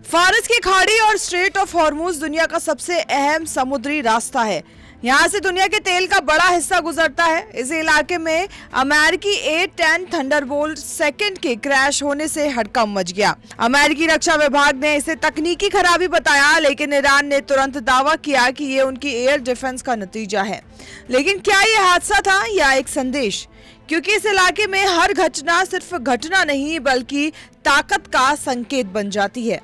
फारस की खाड़ी और स्ट्रेट ऑफ हॉर्मूज दुनिया का सबसे अहम समुद्री रास्ता है। यहाँ से दुनिया के तेल का बड़ा हिस्सा गुजरता है। इस इलाके में अमेरिकी A-10 थंडरबोल्ट सेकंड के क्रैश होने से हड़कंप मच गया। अमेरिकी रक्षा विभाग ने इसे तकनीकी खराबी बताया, लेकिन ईरान ने तुरंत दावा किया कि ये उनकी एयर डिफेंस का नतीजा है। लेकिन क्या ये हादसा था या एक संदेश? क्योंकि इस इलाके में हर घटना सिर्फ घटना नहीं बल्कि ताकत का संकेत बन जाती है।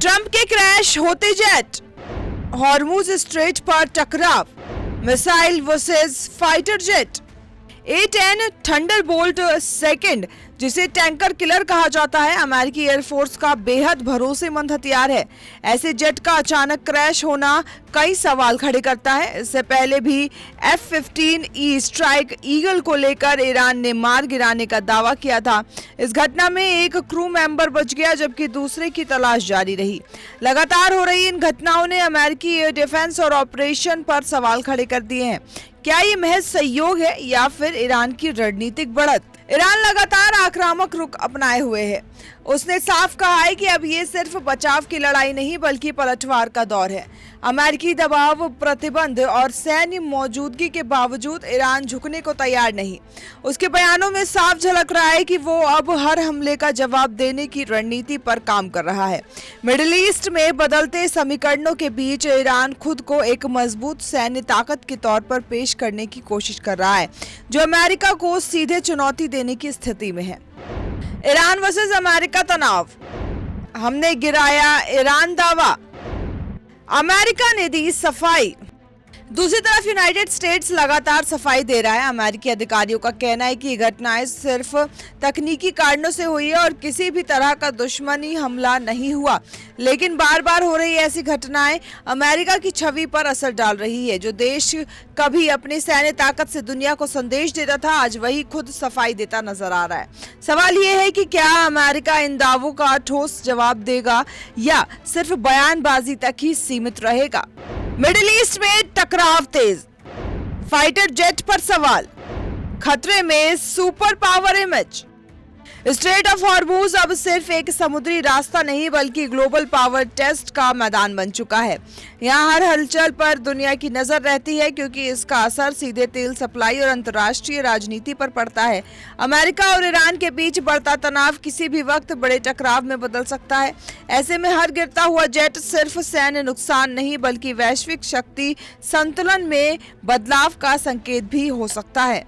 ट्रंप के क्रैश होते जेट, हॉर्मूज स्ट्रेट पर टकराव, missile versus fighter jet. A-10 Thunderbolt second, जिसे टैंकर किलर कहा जाता है, अमेरिकी एयरफोर्स का बेहद भरोसेमंद हथियार है। ऐसे जेट का अचानक क्रैश होना कई सवाल खड़े करता है। इससे पहले भी F-15E स्ट्राइक ईगल को लेकर ईरान ने मार गिराने का दावा किया था। इस घटना में एक क्रू मेंबर बच गया, जबकि दूसरे की तलाश जारी रही। लगातार हो रही इन घटनाओं ने अमेरिकी एयर डिफेंस और ऑपरेशन पर सवाल खड़े कर दिए हैं। क्या ये महज सहयोग है या फिर ईरान की रणनीतिक बढ़त? ईरान लगातार आक्रामक रुख अपनाए हुए है। उसने साफ कहा है कि अब ये सिर्फ बचाव की लड़ाई नहीं बल्कि पलटवार का दौर है। अमेरिकी दबाव, प्रतिबंध और सैन्य मौजूदगी के बावजूद ईरान झुकने को तैयार नहीं। उसके बयानों में साफ झलक रहा है कि वो अब हर हमले का जवाब देने की रणनीति पर काम कर रहा है। मिडिल ईस्ट में बदलते समीकरणों के बीच ईरान खुद को एक मजबूत सैन्य ताकत के तौर पर पेश करने की कोशिश कर रहा है, जो अमेरिका को सीधे चुनौती देने की स्थिति में है। ईरान वर्सेस अमेरिका तनाव, हमने गिराया ईरान दावा, अमेरिका ने दी सफाई। दूसरी तरफ यूनाइटेड स्टेट्स लगातार सफाई दे रहा है। अमेरिकी अधिकारियों का कहना है कि घटनाएं सिर्फ तकनीकी कारणों से हुई है और किसी भी तरह का दुश्मनी हमला नहीं हुआ। लेकिन बार बार हो रही ऐसी घटनाएं अमेरिका की छवि पर असर डाल रही है। जो देश कभी अपनी सैन्य ताकत से दुनिया को संदेश देता था, आज वही खुद सफाई देता नजर आ रहा है। सवाल ये है कि क्या अमेरिका इन दावों का ठोस जवाब देगा या सिर्फ बयानबाजी तक ही सीमित रहेगा? मिडिल ईस्ट में टकराव तेज, फाइटर जेट पर सवाल, खतरे में super power image. Straight of Hormuz अब सिर्फ एक समुद्री रास्ता नहीं बल्कि ग्लोबल पावर टेस्ट का मैदान बन चुका है। यहाँ हर हलचल पर दुनिया की नजर रहती है, क्योंकि इसका असर सीधे तेल सप्लाई और अंतर्राष्ट्रीय राजनीति पर पड़ता है। अमेरिका और ईरान के बीच बढ़ता तनाव किसी भी वक्त बड़े टकराव में बदल सकता है। ऐसे में हर गिरता हुआ जेट सिर्फ सैन्य नुकसान नहीं बल्कि वैश्विक शक्ति संतुलन में बदलाव का संकेत भी हो सकता है।